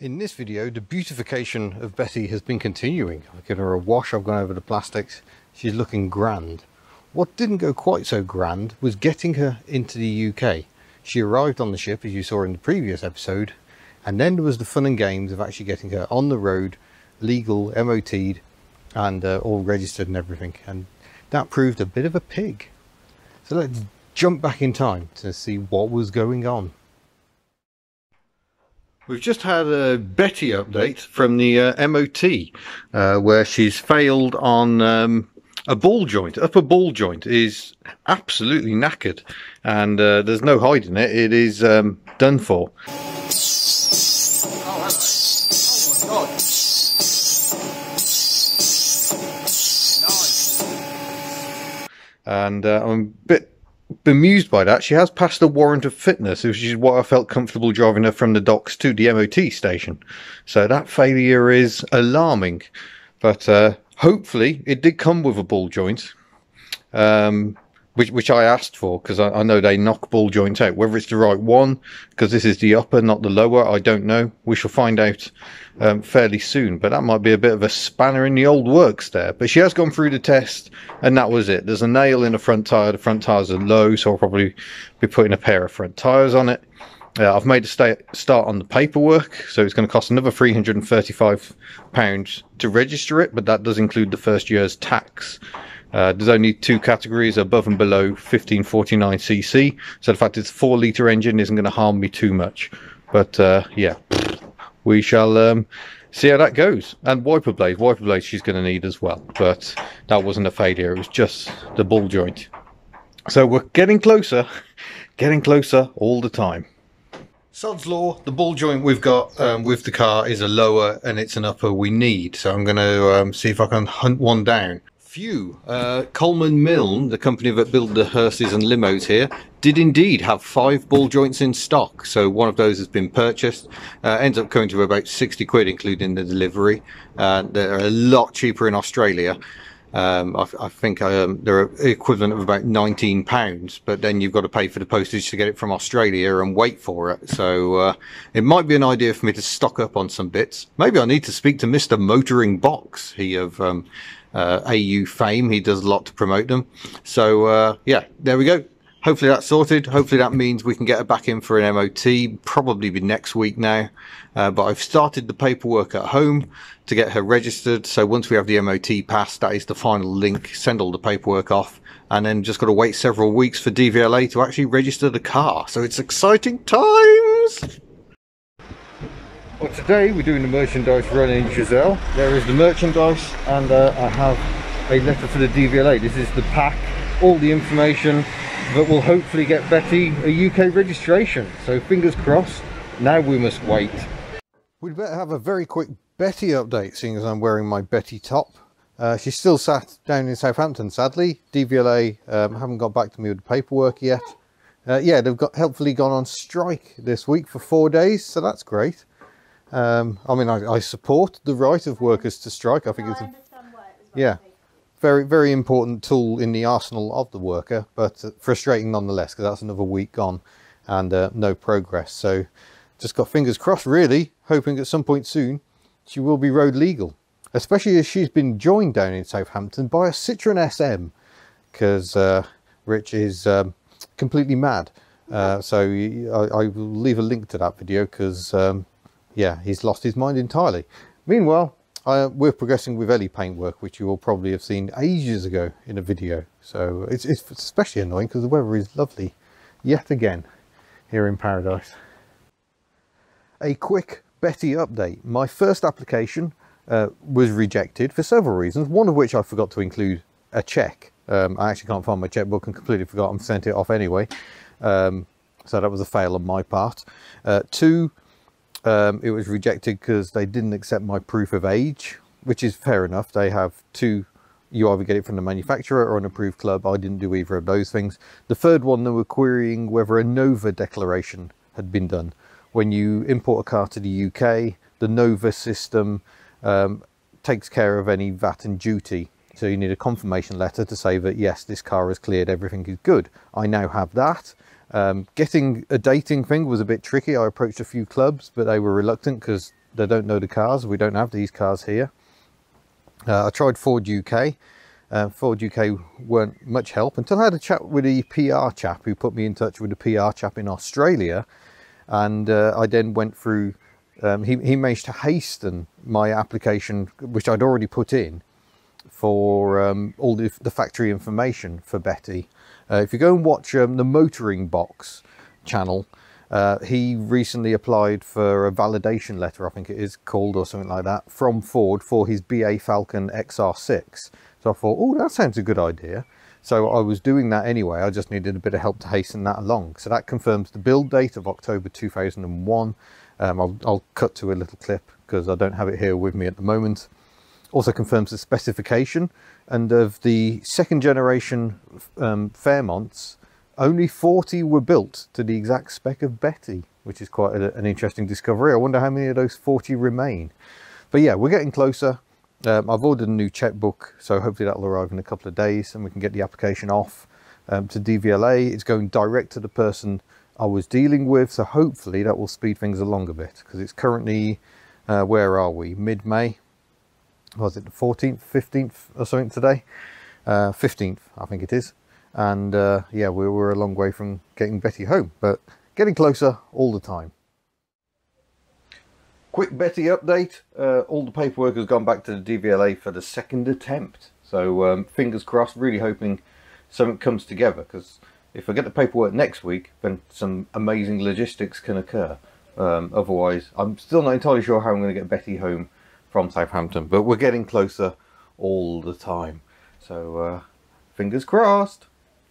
In this video, the beautification of Betty has been continuing. I've given her a wash, I've gone over the plastics, she's looking grand. What didn't go quite so grand was getting her into the UK. She arrived on the ship, as you saw in the previous episode, and then there was the fun and games of actually getting her on the road, legal, MOT'd, and all registered and everything, and that proved a bit of a pig. So let's jump back in time to see what was going on. We've just had a Betty update from the MOT, where she's failed on a ball joint. Upper ball joint is absolutely knackered, and there's no hiding it. It is done for. And I'm a bit bemused by that. She has passed a warrant of fitness, which is what I felt comfortable driving her from the docks to the MOT station. So that failure is alarming, but hopefully it did come with a ball joint, which I asked for, because I know they knock ball joints out. Whether it's the right one, because this is the upper, not the lower, I don't know. We shall find out fairly soon, but that might be a bit of a spanner in the old works there. But she has gone through the test, and that was it. There's a nail in the front tyre. The front tyres are low, so I'll probably be putting a pair of front tyres on it. I've made a start on the paperwork, so it's going to cost another £335 to register it, but that does include the first year's tax. There's only two categories, above and below 1549cc, so the fact it's a 4-litre engine isn't going to harm me too much. But yeah, we shall see how that goes. And wiper blades she's going to need as well, but that wasn't a failure, it was just the ball joint. So we're getting closer all the time. Sod's law, the ball joint we've got with the car is a lower and it's an upper we need, so I'm going to see if I can hunt one down. Coleman Milne, the company that build the hearses and limos here, did indeed have 5 ball joints in stock, so one of those has been purchased. Ends up coming to about 60 quid including the delivery. They're a lot cheaper in Australia. I think they're equivalent of about £19, but then you've got to pay for the postage to get it from Australia and wait for it. So it might be an idea for me to stock up on some bits. Maybe I need to speak to Mr. Motoring Box, he of AU fame. He does a lot to promote them. So yeah, there we go. Hopefully that's sorted. Hopefully that means we can get her back in for an MOT, probably be next week now. But I've started the paperwork at home to get her registered. So once we have the MOT passed, that is the final link. Send all the paperwork off, and then just got to wait several weeks for DVLA to actually register the car. So it's exciting times. Well, today we're doing the merchandise run in Giselle. There is the merchandise, and I have a letter for the DVLA. This is the pack, all the information that will hopefully get Betty a UK registration. So fingers crossed, now we must wait. We'd better have a very quick Betty update, seeing as I'm wearing my Betty top. She's still sat down in Southampton, sadly. DVLA haven't got back to me with the paperwork yet. Yeah, they've helpfully gone on strike this week for 4 days, so that's great. I mean, I support the right of workers to strike. I think it's yeah, very, very important tool in the arsenal of the worker, but frustrating nonetheless, because that's another week gone and no progress. So just got fingers crossed, really, hoping at some point soon she will be road legal, especially as she's been joined down in Southampton by a Citroen SM, because Rich is completely mad. So I will leave a link to that video, because yeah, he's lost his mind entirely. Meanwhile, we're progressing with Ellie paintwork, which you will probably have seen ages ago in a video. So it's especially annoying because the weather is lovely yet again here in paradise. A quick Betty update. My first application was rejected for several reasons, one of which I forgot to include a check. I actually can't find my checkbook and completely forgot and sent it off anyway. So that was a fail on my part. 2, it was rejected because they didn't accept my proof of age, which is fair enough. They have 2, you either get it from the manufacturer or an approved club. I didn't do either of those things. The third one, they were querying whether a Nova declaration had been done. When you import a car to the UK, the Nova system takes care of any VAT and duty. So you need a confirmation letter to say that yes, this car is cleared, everything is good. I now have that. Getting a dating thing was a bit tricky. I approached a few clubs, but they were reluctant because they don't know the cars. We don't have these cars here. I tried Ford UK. Ford UK weren't much help until I had a chat with the PR chap who put me in touch with the PR chap in Australia, and I then went through, he managed to hasten my application, which I'd already put in, for all the factory information for Betty. If you go and watch the Motoring Box channel, he recently applied for a validation letter, I think it is called, or something like that, from Ford for his BA Falcon XR6. So I thought, oh, that sounds a good idea. So I was doing that anyway. I just needed a bit of help to hasten that along. So that confirms the build date of October 2001. I'll cut to a little clip because I don't have it here with me at the moment. Also confirms the specification, and of the second generation Fairmonts, only 40 were built to the exact spec of Betty, which is quite an interesting discovery. I wonder how many of those 40 remain. But yeah, we're getting closer. I've ordered a new checkbook, so hopefully that'll arrive in a couple of days and we can get the application off to DVLA. It's going direct to the person I was dealing with, so hopefully that will speed things along a bit, because it's currently, where are we, mid-May? Was it the 14th, 15th or something today? 15th, I think it is. And yeah, we're a long way from getting Betty home, but getting closer all the time. Quick Betty update. All the paperwork has gone back to the DVLA for the second attempt. So fingers crossed, really hoping something comes together, because if I get the paperwork next week, then some amazing logistics can occur. Otherwise, I'm still not entirely sure how I'm going to get Betty home from Southampton, but we're getting closer all the time. So fingers crossed.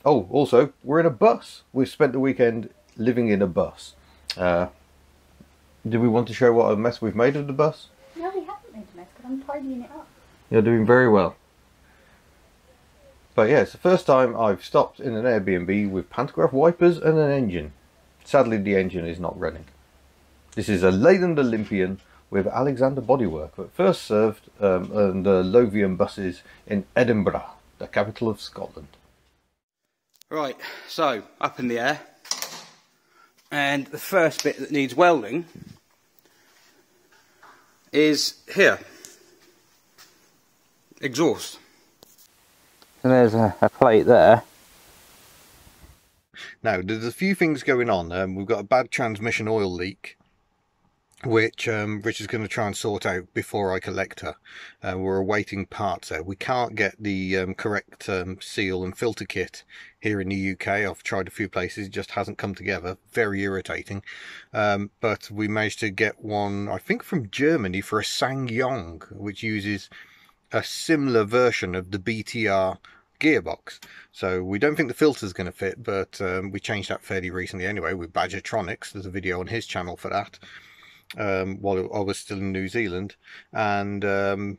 Oh, also, we're in a bus. We've spent the weekend living in a bus. Do we want to show what a mess we've made of the bus? No, we haven't made a mess, because I'm tidying it up. You're doing very well. But yeah, it's the first time I've stopped in an Airbnb with pantograph wipers and an engine. Sadly, the engine is not running. This is a Leyland Olympian with Alexander bodywork, but first served under Lothian buses in Edinburgh, the capital of Scotland. Right, so up in the air, and the first bit that needs welding is here, exhaust. And there's a plate there. Now, there's a few things going on. We've got a bad transmission oil leak, which Rich is going to try and sort out before I collect her. We're awaiting parts there. We can't get the correct seal and filter kit here in the UK. I've tried a few places, it just hasn't come together. Very irritating. But we managed to get one, I think from Germany, for a SsangYong, which uses a similar version of the BTR gearbox. So we don't think the filter's going to fit, but we changed that fairly recently anyway with Badgertronics. There's a video on his channel for that. While I was still in New Zealand, and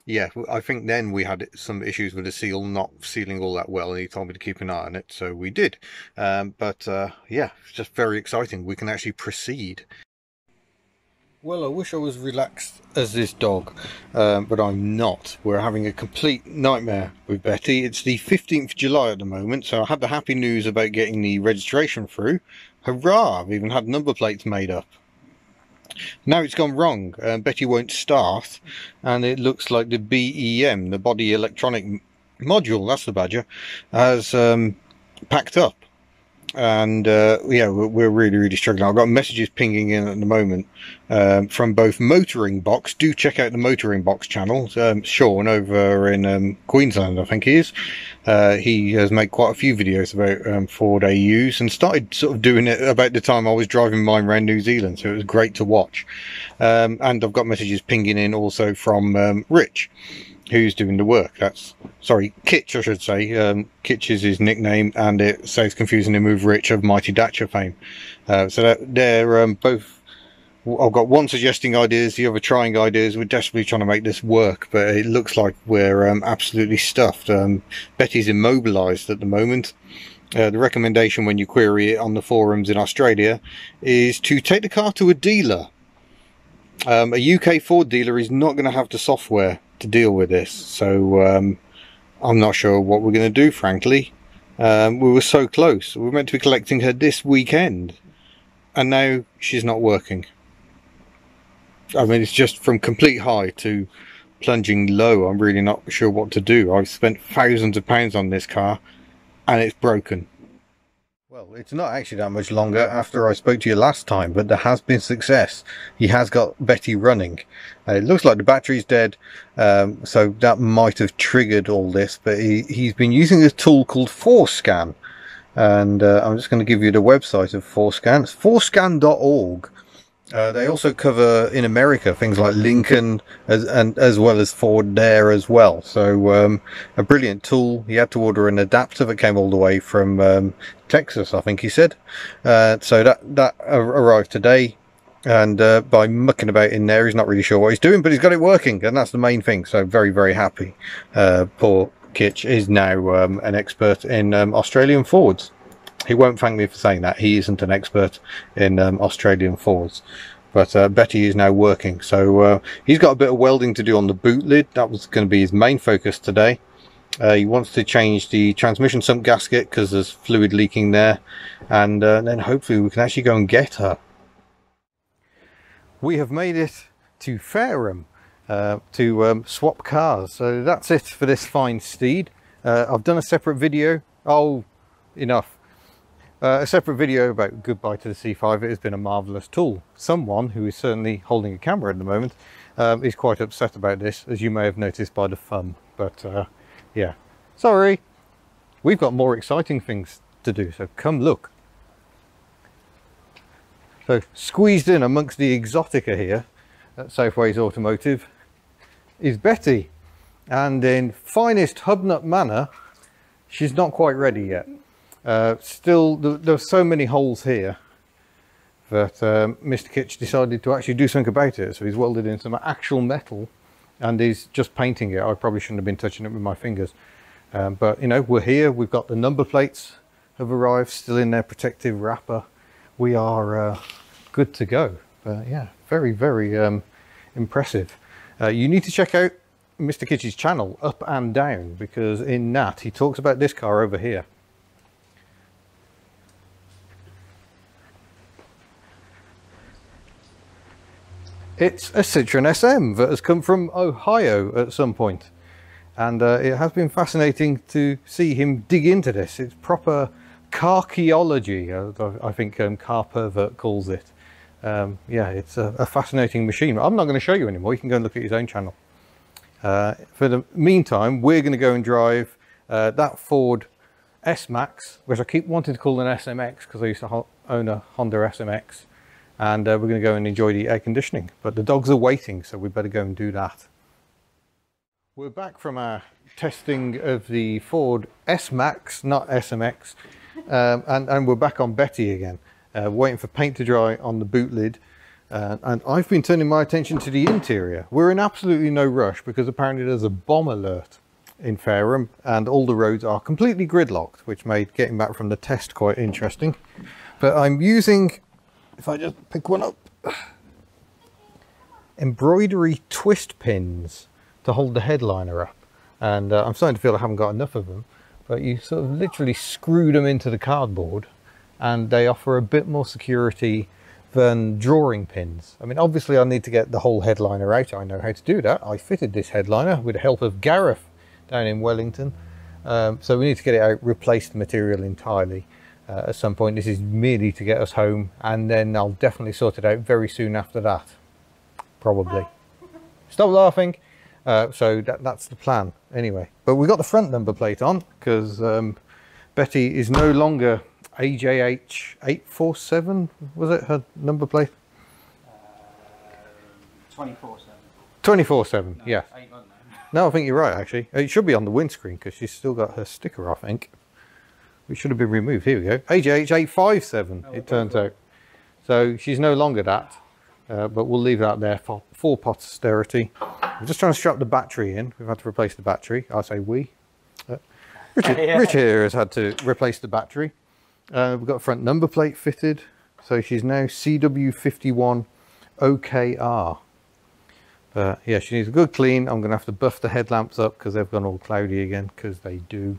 yeah, I think then we had some issues with the seal not sealing all that well, and he told me to keep an eye on it, so we did. But yeah, it's just very exciting. We can actually proceed. Well, I wish I was relaxed as this dog, but I'm not. We're having a complete nightmare with Betty. It's the 15th July at the moment, so I had the happy news about getting the registration through. Hurrah! I've even had number plates made up. Now it's gone wrong. Betty won't start, and it looks like the BEM, the body electronic module, that's the Badger, has packed up. And yeah, we're really struggling. I've got messages pinging in at the moment from both Motoring Box. Do check out the Motoring Box channel. Sean over in Queensland, I think he is. He has made quite a few videos about Ford AUs, and started sort of doing it about the time I was driving mine around New Zealand, so it was great to watch. And I've got messages pinging in also from Rich, who's doing the work. That's, sorry, Kitch I should say. Kitch is his nickname, and it sounds confusing to move Rich of Mighty Datcher fame. So that they're both, I've got one suggesting ideas, the other trying ideas. We're desperately trying to make this work, but it looks like we're absolutely stuffed. Betty's immobilised at the moment. The recommendation when you query it on the forums in Australia is to take the car to a dealer. A UK Ford dealer is not going to have the software to deal with this, so I'm not sure what we're going to do, frankly. We were so close. We were meant to be collecting her this weekend, and now she's not working. I mean, it's just from complete high to plunging low. I'm really not sure what to do. I've spent thousands of pounds on this car and it's broken. Well, it's not actually that much longer after I spoke to you last time, but there has been success. He has got Betty running. It looks like the battery's dead, so that might have triggered all this, but he's been using a tool called ForScan. And I'm just going to give you the website of ForScan. It's forscan.org. They also cover in America things like Lincoln as well as Ford there as well. So a brilliant tool. He had to order an adapter that came all the way from Texas, I think he said. So that arrived today, and by mucking about in there, he's not really sure what he's doing, but he's got it working, and that's the main thing. So very, very happy. Poor Kitch is now an expert in Australian Fords. He won't thank me for saying that. He isn't an expert in Australian Fords. But Betty is now working. So he's got a bit of welding to do on the boot lid. That was going to be his main focus today. He wants to change the transmission sump gasket because there's fluid leaking there. And then hopefully we can actually go and get her. We have made it to Fareham to swap cars. So that's it for this fine steed. I've done a separate video. Oh, enough. A separate video about goodbye to the C5. It has been a marvellous tool. Someone who is certainly holding a camera at the moment is quite upset about this, as you may have noticed by the thumb. But yeah, sorry. We've got more exciting things to do, so come look. So squeezed in amongst the exotica here at Southways Automotive is Betty. And in finest Hubnut manner, she's not quite ready yet. Still, there's so many holes here that Mr. Kitch decided to actually do something about it. So he's welded in some actual metal and he's just painting it. I probably shouldn't have been touching it with my fingers. But, you know, we're here. We've got the number plates have arrived, still in their protective wrapper. We are good to go. Yeah, very, very impressive. You need to check out Mr. Kitch's channel, Up and Down, because in that he talks about this car over here. It's a Citroen SM that has come from Ohio at some point. And it has been fascinating to see him dig into this. It's proper carcheology, I think Car Pervert calls it. Yeah, it's a fascinating machine. I'm not going to show you anymore. You can go and look at his own channel. For the meantime, we're going to go and drive that Ford S-Max, which I keep wanting to call an SMX because I used to own a Honda SMX. And we're going to go and enjoy the air conditioning. But the dogs are waiting, so we better go and do that. We're back from our testing of the Ford S-Max, not SMX. And we're back on Betty again, waiting for paint to dry on the boot lid. And I've been turning my attention to the interior. We're in absolutely no rush because apparently there's a bomb alert in Fareham and all the roads are completely gridlocked, which made getting back from the test quite interesting. But I'm using, if I just pick one up, embroidery twist pins to hold the headliner up. And I'm starting to feel I haven't got enough of them, but you sort of literally screw them into the cardboard and they offer a bit more security than drawing pins. I mean, obviously I need to get the whole headliner out. I know how to do that. I fitted this headliner with the help of Gareth down in Wellington. So we need to get it out, replace the material entirely at some point. This is merely to get us home, and then I'll definitely sort it out very soon after that. Probably. Stop laughing. So that's the plan anyway. But we got the front number plate on because Betty is no longer AJH 847, was it her number plate? 24/7. 24/7, yeah. No, I think you're right actually. It should be on the windscreen because she's still got her sticker, I think. Which should have been removed. Here we go. AJH 857, it turns out. So she's no longer that. But we'll leave that there for posterity. I'm just trying to strap the battery in. We've had to replace the battery. I say we. Richard here has had to replace the battery. We've got a front number plate fitted. So she's now CW51 OKR. Yeah, she needs a good clean. I'm going to have to buff the headlamps up because they've gone all cloudy again, because they do.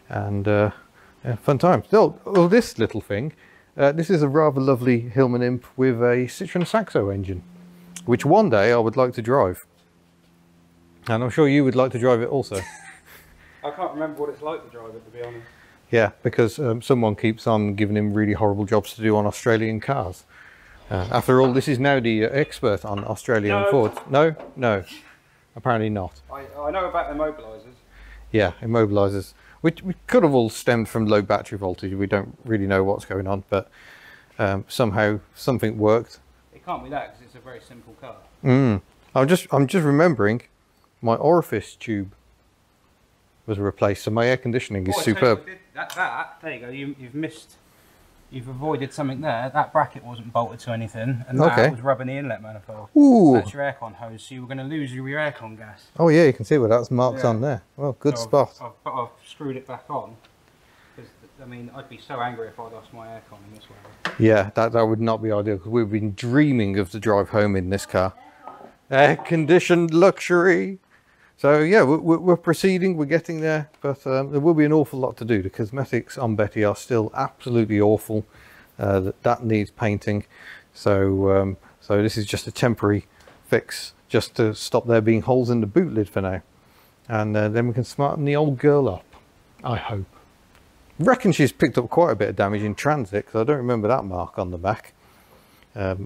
And yeah, fun times. Still, oh, this little thing. This is a rather lovely Hillman Imp with a Citroen Saxo engine. which one day I would like to drive. And I'm sure you would like to drive it also. I can't remember what it's like to drive it, to be honest. Yeah, because someone keeps on giving him really horrible jobs to do on Australian cars. After all, this is now the expert on Australian Fords. No? No. Apparently not. I know about immobilisers. Yeah, immobilisers. Which could have all stemmed from low battery voltage. We don't really know what's going on, but somehow something worked. It can't be that, because it's a very simple car. I'm just remembering my orifice tube was replaced, so my air conditioning is superb. There you go. You've avoided something there. That bracket wasn't bolted to anything, and that was rubbing the inlet manifold. Ooh. That's your aircon hose, so you were going to lose your aircon gas. Oh yeah, you can see where that's marked on there. Well, good spot. I've screwed it back on. Because, I mean, I'd be so angry if I lost my aircon in this way. Yeah, that would not be ideal, because we've been dreaming of the drive home in this car. Air-conditioned luxury. So yeah, we're proceeding, we're getting there, but there will be an awful lot to do. The cosmetics on Betty are still absolutely awful. That needs painting. So this is just a temporary fix, just to stop there being holes in the boot lid for now. And then we can smarten the old girl up, I hope. Reckon she's picked up quite a bit of damage in transit, because I don't remember that mark on the back. I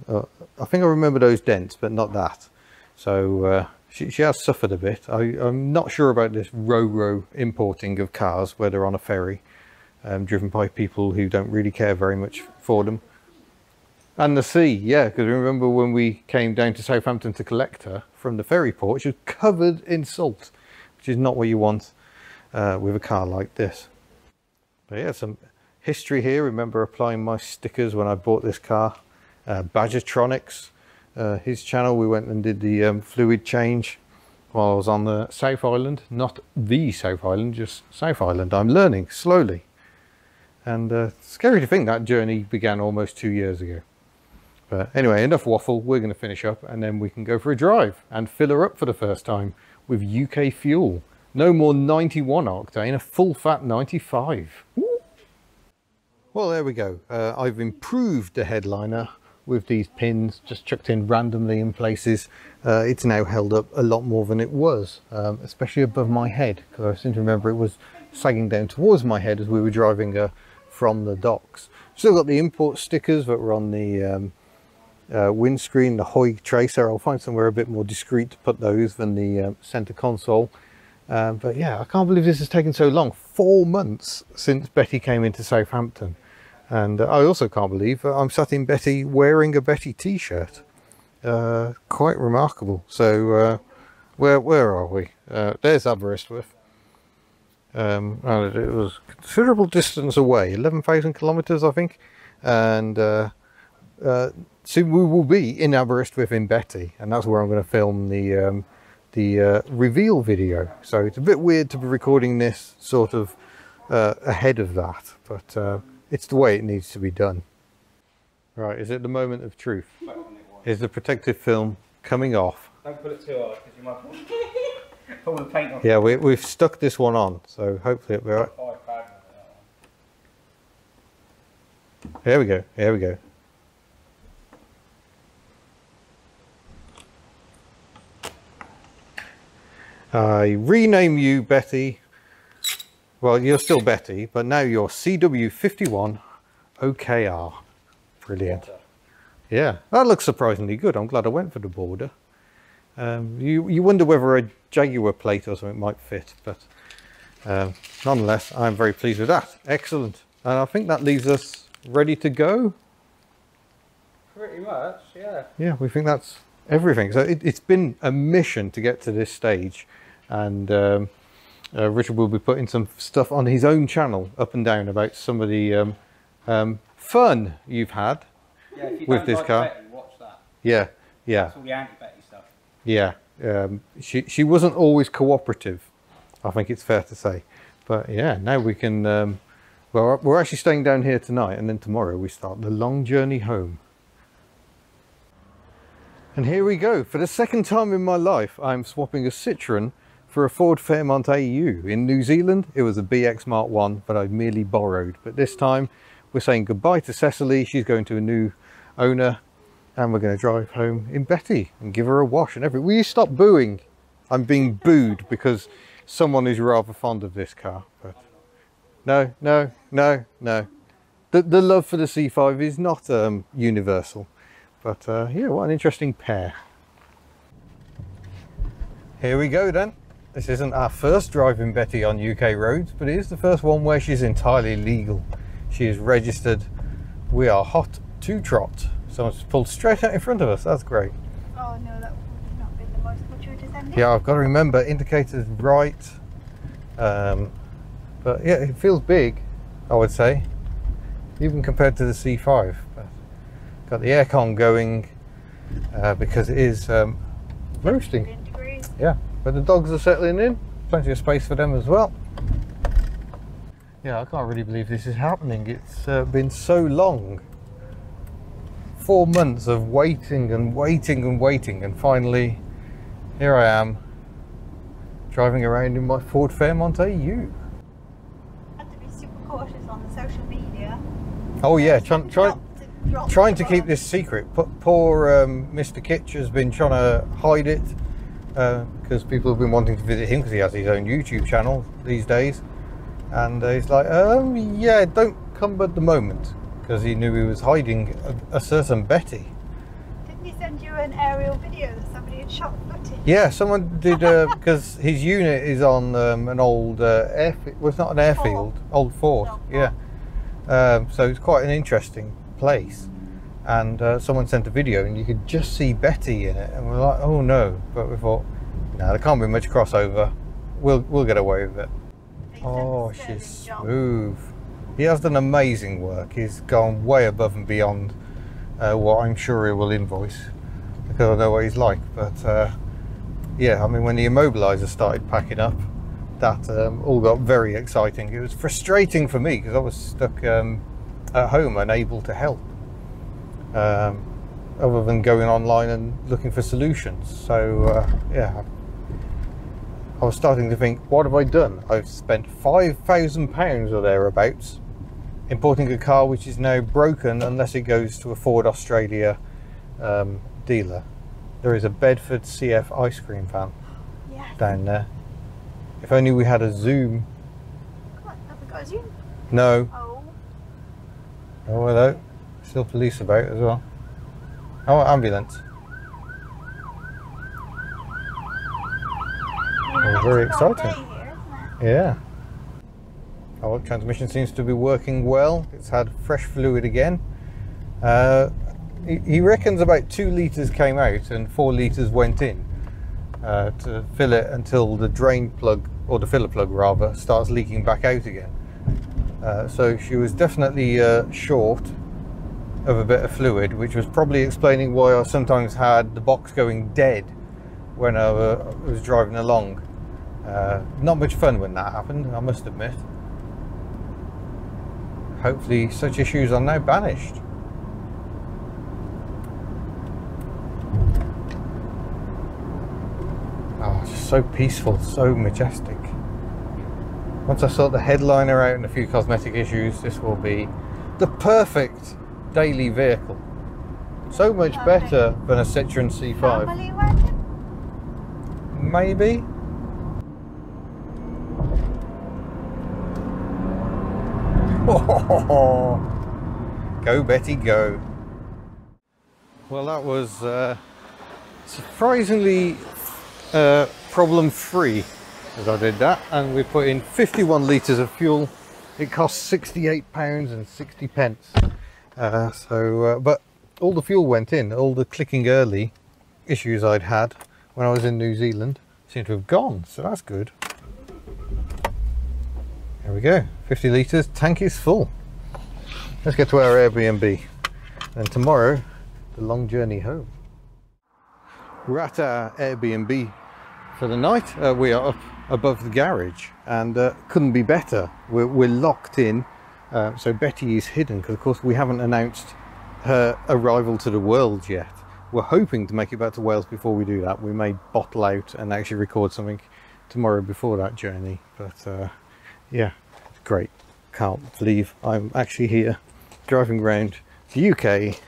think I remember those dents, but not that. So she has suffered a bit. I'm not sure about this row importing of cars, where they're on a ferry, driven by people who don't really care very much for them. And the sea, yeah, because remember when we came down to Southampton to collect her from the ferry port, she was covered in salt, which is not what you want with a car like this. But yeah, some history here. Remember applying my stickers when I bought this car. Badgertronics, his channel, we went and did the fluid change while I was on the South Island. Not the South Island, just South Island. I'm learning slowly. And scary to think that journey began almost 2 years ago. But anyway, enough waffle. We're going to finish up, and then we can go for a drive and fill her up for the first time with UK fuel. No more 91 octane, a full fat 95. Woo! Well, there we go. I've improved the headliner with these pins just chucked in randomly in places. It's now held up a lot more than it was, especially above my head, because I seem to remember it was sagging down towards my head as we were driving from the docks. Still got the import stickers that were on the windscreen, the Hoy tracer. I'll find somewhere a bit more discreet to put those than the center console. But yeah, I can't believe this has taken so long. 4 months since Betty came into Southampton. And I also can't believe I'm sat in Betty wearing a Betty t-shirt. Quite remarkable. So where are we? There's Aberystwyth. And it was a considerable distance away, 11,000 kilometers I think. And soon we will be in Aberystwyth in Betty, and that's where I'm going to film the reveal video. So it's a bit weird to be recording this sort of ahead of that, but it's the way it needs to be done. Right, is it the moment of truth? Is the protective film coming off? Don't put it too hard, because you might pull the paint off. Yeah, we've stuck this one on, so hopefully it'll be alright. Here we go, here we go. I rename you Betty. Well, you're still Betty, but now you're CW51 OKR. Brilliant. Yeah, that looks surprisingly good. I'm glad I went for the border. You wonder whether a Jaguar plate or something might fit, but nonetheless, I'm very pleased with that. Excellent. And I think that leaves us ready to go. Pretty much, yeah. Yeah, we think that's everything. So it's been a mission to get to this stage, and Richard will be putting some stuff on his own channel up and down about some of the fun you've had with this car. Betty, watch that. Yeah, yeah. That's all the anti-Betty stuff. Yeah, she wasn't always cooperative, I think it's fair to say. But yeah, now we can, well, we're actually staying down here tonight, and then tomorrow we start the long journey home. And here we go. For the second time in my life, I'm swapping a Citroen for a Ford Fairmont AU. In New Zealand, it was a BX Mark 1 that I merely borrowed. But this time, we're saying goodbye to Cecily. She's going to a new owner. and we're going to drive home in Betty and give her a wash and everything. Will you stop booing? I'm being booed because someone is rather fond of this car. But no, no, no, no. The love for the C5 is not universal. But yeah, what an interesting pair. Here we go then. This isn't our first driving Betty on UK roads, but it is the first one where she's entirely legal. She is registered. We are hot to trot. Someone's pulled straight out in front of us. That's great. Oh no, that would not been the most fortuitous ending. Yeah, I've got to remember indicators right. But yeah, it feels big, I would say, even compared to the C5. But got the aircon going because it is roasting. Yeah, but the dogs are settling in. Plenty of space for them as well. Yeah, I can't really believe this is happening. It's been so long. 4 months of waiting and waiting and waiting, and finally here I am driving around in my Ford Fairmont AU. I have to be super cautious on the social media. Oh yeah, trying to keep this secret. Poor Mr. Kitch has been trying to hide it because people have been wanting to visit him because he has his own YouTube channel these days, and he's like, yeah, don't come at the moment, because he knew he was hiding a certain Betty. Didn't he send you an aerial video that somebody had shot footage? Yeah, someone did, because his unit is on an old airfield. Well, it's not an airfield, old fort. Yeah. So it's quite an interesting place, and someone sent a video and you could just see Betty in it, and we're like, oh no. But we thought, no, there can't be much crossover. We'll get away with it. Oh, she's smooth. He has done amazing work. He's gone way above and beyond what I'm sure he will invoice, because I know what he's like. But yeah, I mean, when the immobilizer started packing up, that all got very exciting. It was frustrating for me because I was stuck at home, unable to help, other than going online and looking for solutions. So yeah, I was starting to think, what have I done? I've spent £5,000 or thereabouts importing a car which is now broken unless it goes to a Ford Australia dealer. There is a Bedford CF ice cream van down there. If only we had a zoom. Come on, have we got a zoom? No. Oh. Oh, hello. Still police about as well. Oh, ambulance. Oh, very exciting. Yeah. Our transmission seems to be working well. It's had fresh fluid again. He reckons about 2 litres came out and 4 litres went in to fill it until the drain plug, or the filler plug rather, starts leaking back out again. So she was definitely short of a bit of fluid, which was probably explaining why I sometimes had the box going dead when I was driving along. Not much fun when that happened, I must admit. Hopefully such issues are now banished. Oh, just so peaceful, so majestic. Once I sort the headliner out and a few cosmetic issues, this will be the perfect daily vehicle. So much better than a Citroen C5. Family wagon? Maybe. Go Betty, go. Well, that was surprisingly problem free as I did that, and we put in 51 litres of fuel. It cost £68.60. But all the fuel went in. All the clicking early issues I'd had when I was in New Zealand seem to have gone, so that's good. There we go, 50 litres, tank is full. Let's get to our Airbnb, and tomorrow the long journey home. We're at our Airbnb for the night. We are up above the garage, and couldn't be better. We're locked in, so Betty is hidden because of course we haven't announced her arrival to the world yet. We're hoping to make it back to Wales before we do that. We may bottle out and actually record something tomorrow before that journey, but yeah, it's great. Can't believe I'm actually here driving around the UK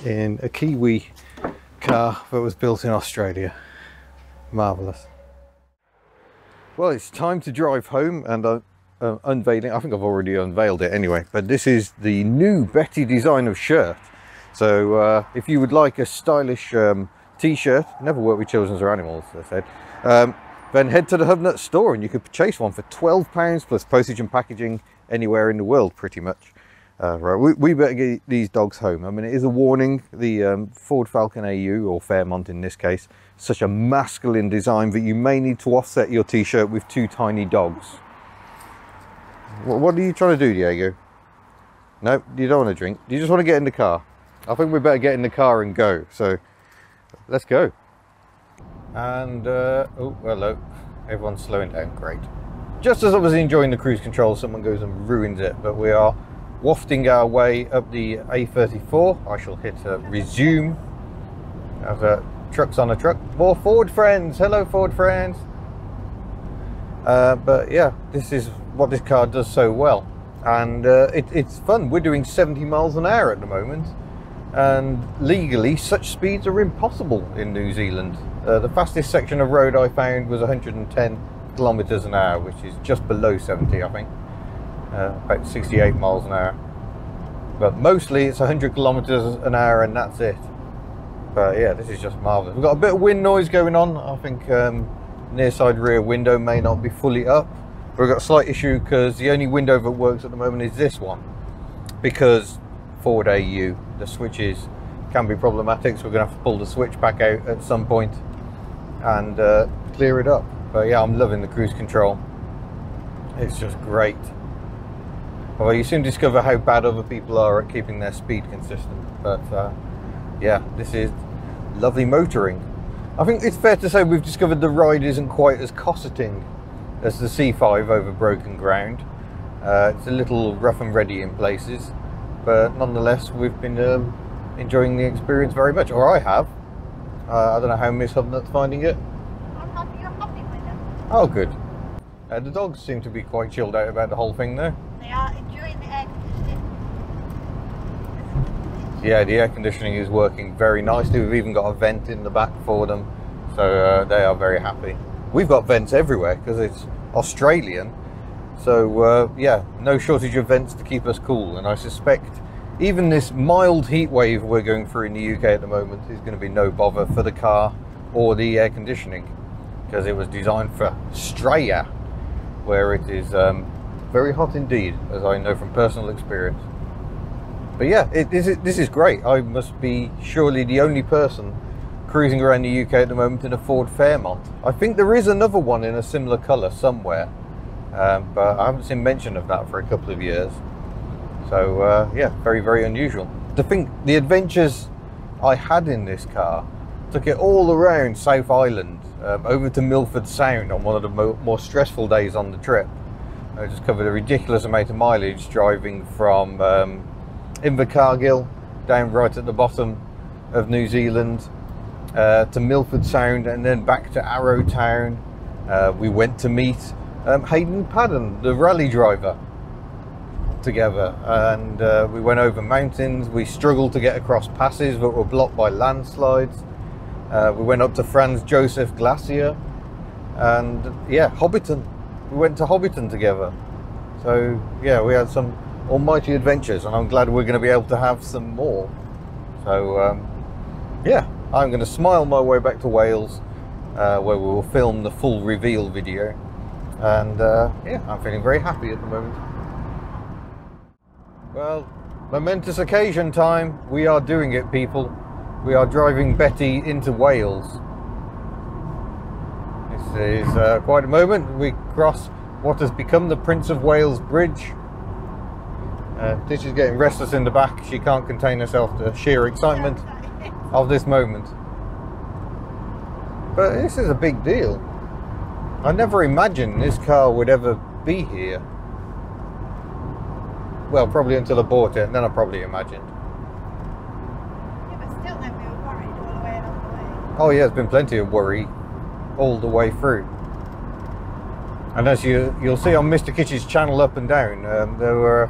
in a Kiwi car that was built in Australia. Marvellous. Well, it's time to drive home, and unveiling, I think I've already unveiled it anyway, but this is the new Betty design of shirt. So if you would like a stylish t-shirt, never work with children or animals, I said, then head to the Hubnut store and you could purchase one for £12 plus postage and packaging anywhere in the world pretty much. Right, we better get these dogs home. I mean, it is a warning, the Ford Falcon AU, or Fairmont in this case, such a masculine design that you may need to offset your t-shirt with two tiny dogs. What are you trying to do, Diego? No, you don't want to drink. You just want to get in the car. I think we better get in the car and go. So let's go. And oh, hello. Everyone's slowing down. Great. Just as I was enjoying the cruise control, someone goes and ruins it. But we are wafting our way up the A34. I shall hit resume. As trucks on a truck. More Ford friends. Hello, Ford friends. But yeah, this is what this car does so well, and it's fun. We're doing 70 miles an hour at the moment, and legally such speeds are impossible in New Zealand. The fastest section of road I found was 110 kilometers an hour, which is just below 70, I think, about 68 miles an hour. But mostly it's 100 kilometers an hour, and that's it. But yeah, this is just marvelous. We've got a bit of wind noise going on. I think near side rear window may not be fully up. We've got a slight issue because the only window that works at the moment is this one, because Ford AU, the switches can be problematic, so we're going to have to pull the switch back out at some point and clear it up. But yeah, I'm loving the cruise control. It's just great. Although you soon discover how bad other people are at keeping their speed consistent. But yeah, this is lovely motoring. I think it's fair to say we've discovered the ride isn't quite as cosseting as the C5 over broken ground. It's a little rough and ready in places, but nonetheless we've been enjoying the experience very much, or I have. I don't know how Miss Hubnut's finding it. I'm happy you're happy with them. Oh, good. The dogs seem to be quite chilled out about the whole thing there. They are enjoying the air conditioning. Yeah, the air conditioning is working very nicely. We've even got a vent in the back for them, so they are very happy. We've got vents everywhere because it's Australian, so yeah, no shortage of vents to keep us cool. And I suspect even this mild heat wave we're going through in the UK at the moment is going to be no bother for the car or the air conditioning, because it was designed for Australia, where it is very hot indeed, as I know from personal experience. But yeah, this is great. I must be surely the only person cruising around the UK at the moment in a Ford Fairmont. I think there is another one in a similar colour somewhere, but I haven't seen mention of that for a couple of years. So yeah, very, very unusual. The adventures I had in this car took it all around South Island, over to Milford Sound on one of the more stressful days on the trip. I just covered a ridiculous amount of mileage driving from Invercargill down right at the bottom of New Zealand to Milford Sound, and then back to Arrowtown. We went to meet Hayden Padden, the rally driver, together, and we went over mountains. We struggled to get across passes that were blocked by landslides. We went up to Franz Josef Glacier, and yeah, Hobbiton. We went to Hobbiton together. So yeah, we had some almighty adventures, and I'm glad we're going to be able to have some more. So yeah, I'm going to smile my way back to Wales, where we will film the full reveal video, and yeah, I'm feeling very happy at the moment. Well, momentous occasion time. We are doing it, people. We are driving Betty into Wales. This is quite a moment. We cross what has become the Prince of Wales Bridge. Tish is getting restless in the back. She can't contain herself to sheer excitement of this moment. But this is a big deal. I never imagined this car would ever be here. Well, probably until I bought it, and then I probably imagined. Yeah, but still then we were worried all the way along the way. Oh yeah, there's been plenty of worry all the way through. And as you'll see on Mr. Kitch's channel up and down, there were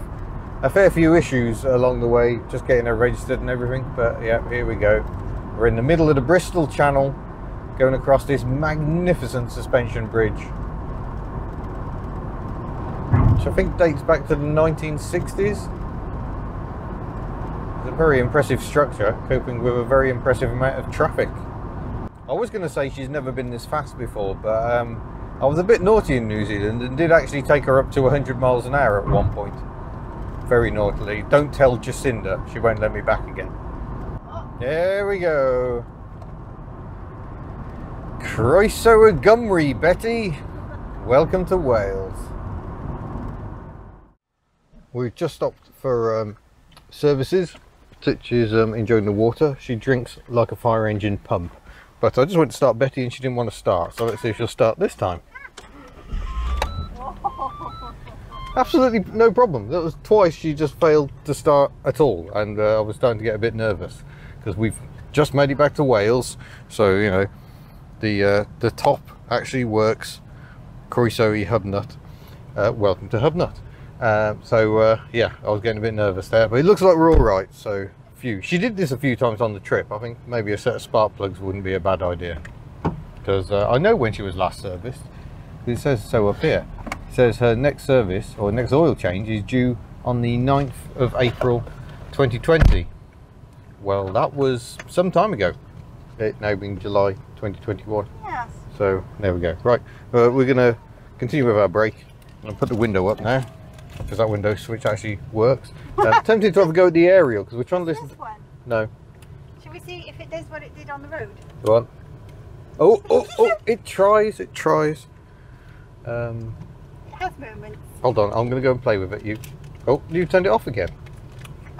a fair few issues along the way, just getting her registered and everything. But yeah, here we go. We're in the middle of the Bristol Channel, going across this magnificent suspension bridge, which I think dates back to the 1960s. It's a very impressive structure, coping with a very impressive amount of traffic. I was going to say she's never been this fast before, but I was a bit naughty in New Zealand and did actually take her up to 100 miles an hour at one point. Very naughtily. Don't tell Jacinda, she won't let me back again. There we go. Croeso y Gymru, Betty. Welcome to Wales. We've just stopped for services. Titch is enjoying the water. She drinks like a fire engine pump. But I just went to start Betty and she didn't want to start. So let's see if she'll start this time. Absolutely no problem. That was twice she just failed to start at all. And I was starting to get a bit nervous. Because we've just made it back to Wales. So, you know, the top actually works. Croeso y Hubnut. Welcome to Hubnut. Yeah, I was getting a bit nervous there, but it looks like we're all right. So, she did this a few times on the trip. I think maybe a set of spark plugs wouldn't be a bad idea, because I know when she was last serviced. It says so up here. It says her next service or next oil change is due on the 9th of April 2020. Well, that was some time ago. It now being July 2021. Yes. So there we go. Right, we're going to continue with our brake. I'm going to put the window up now, because that window switch actually works. Tempted to have a go at the aerial, because we're trying to listen. This one? No. Shall we see if it does what it did on the road? Go on. Oh, it tries. It tries. It has moments. Hold on, I'm going to go and play with it. You turned it off again.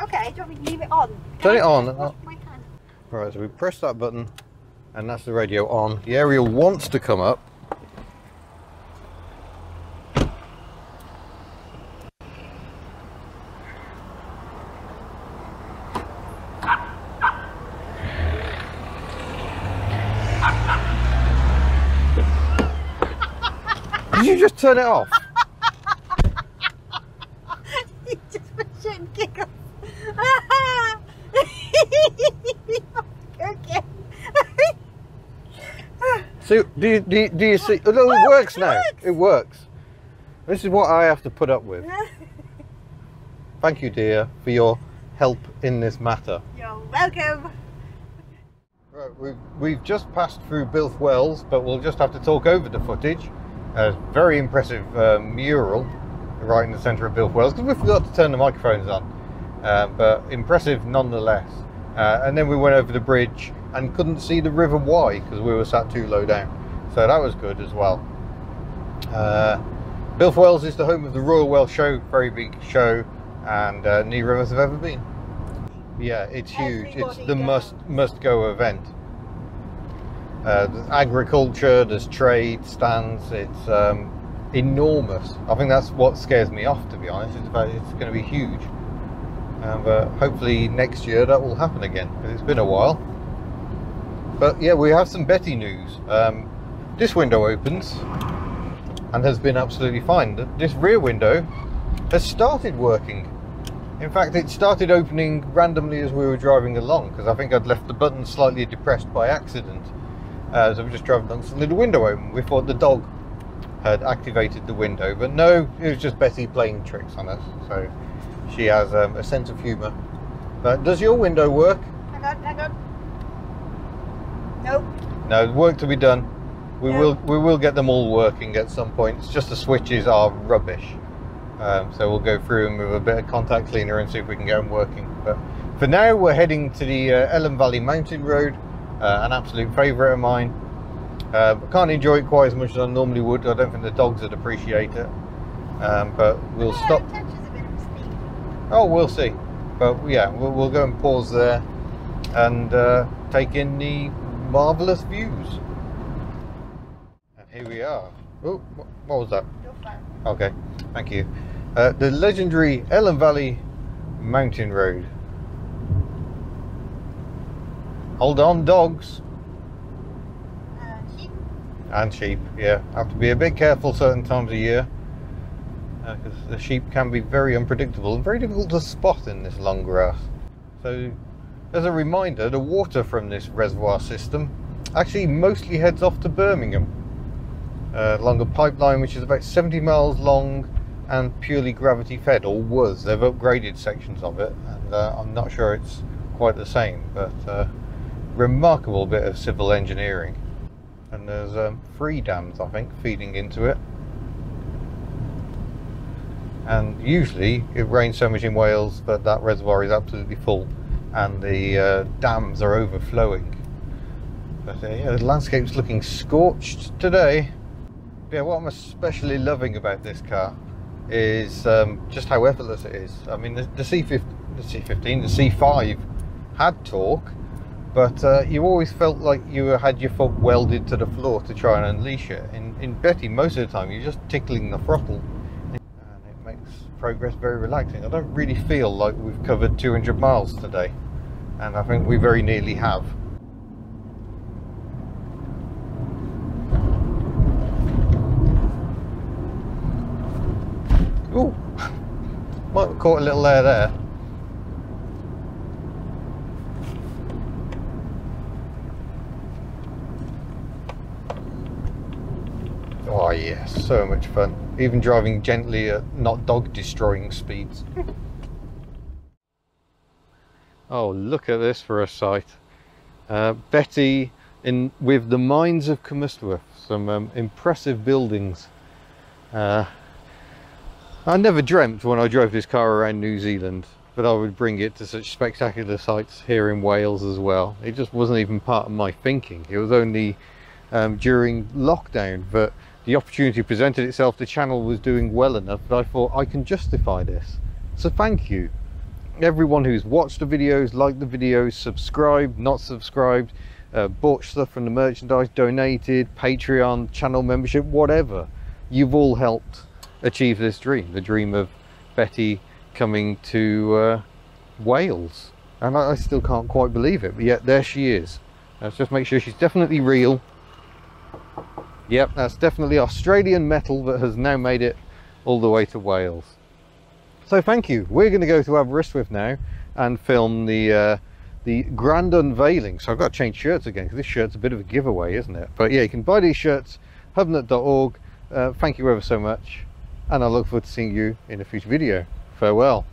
Okay, do you want me to leave it on? Turn it on. My hand. Right, so we press that button, and that's the radio on. The aerial wants to come up. Did you just turn it off? You just for shit and giggles. Okay. So do you see? Oh, no, it works now. It works. This is what I have to put up with. Thank you, dear, for your help in this matter. You're welcome. Right, we've just passed through Bilth Wells, but we'll just have to talk over the footage. A very impressive mural right in the centre of Bilth Wells, because we forgot to turn the microphones on, but impressive nonetheless. And then we went over the bridge and couldn't see the River Wye because we were sat too low down, so that was good as well. Bilth Wells is the home of the Royal Welsh Show, very big show, and neither of us have ever been. Yeah, it's huge. It's the must go event. There's agriculture, there's trade stands. It's enormous. I think that's what scares me off, to be honest. It's going to be huge, but hopefully next year that will happen again, because it's been a while. But yeah, we have some Betty news. This window opens and has been absolutely fine. This rear window has started working. In fact, it started opening randomly as we were driving along, because I think I'd left the button slightly depressed by accident. So we just drove along, suddenly the window opened. We thought the dog had activated the window, but no, it was just Betty playing tricks on us. So she has a sense of humour. But does your window work? Hang on. Nope. No, work to be done. We will get them all working at some point. It's just the switches are rubbish. So we'll go through them with a bit of contact cleaner and see if we can get them working. But for now, we're heading to the Elham Valley Mountain Road, an absolute favourite of mine. I can't enjoy it quite as much as I normally would. I don't think the dogs would appreciate it. But we'll stop. Oh, we'll see. But yeah, we'll go and pause there and take in the marvellous views. And here we are. Oh, what was that? Okay, thank you. The legendary Elham Valley Mountain Road. Hold on, dogs. Sheep. And sheep, yeah. Have to be a bit careful certain times of year. because the sheep can be very unpredictable and very difficult to spot in this long grass. So as a reminder, the water from this reservoir system actually mostly heads off to Birmingham along a pipeline which is about 70 miles long and purely gravity fed, or was. They've upgraded sections of it, and I'm not sure it's quite the same, but remarkable bit of civil engineering. And there's 3 dams, I think, feeding into it. And usually it rains so much in Wales that that reservoir is absolutely full and the dams are overflowing. But yeah, the landscape's looking scorched today. Yeah, what I'm especially loving about this car is just how effortless it is. I mean, the C5 had torque, but you always felt like you had your foot welded to the floor to try and unleash it. In Betty, most of the time, you're just tickling the throttle, and it makes progress very relaxing. I don't really feel like we've covered 200 miles today, and I think we very nearly have. Ooh, might have caught a little air there. Oh yes, so much fun. Even driving gently at not dog destroying speeds. Oh, look at this for a sight. Betty with the mines of Cymystwyth. Some impressive buildings. I never dreamt when I drove this car around New Zealand that I would bring it to such spectacular sights here in Wales as well. It just wasn't even part of my thinking. It was only during lockdown that the opportunity presented itself. The channel was doing well enough that I thought I can justify this. So thank you. Everyone who's watched the videos, liked the videos, subscribed, not subscribed, bought stuff from the merchandise, donated, Patreon, channel membership, whatever. You've all helped achieve this dream, the dream of Betty coming to Wales, and I still can't quite believe it, but yet there she is. Let's just make sure she's definitely real. Yep, that's definitely Australian metal that has now made it all the way to Wales. So thank you. We're going to go to Aberystwyth now and film the grand unveiling. So I've got to change shirts again because this shirt's a bit of a giveaway, isn't it? But yeah, you can buy these shirts, hubnut.org. Thank you ever so much, and I look forward to seeing you in a future video. Farewell.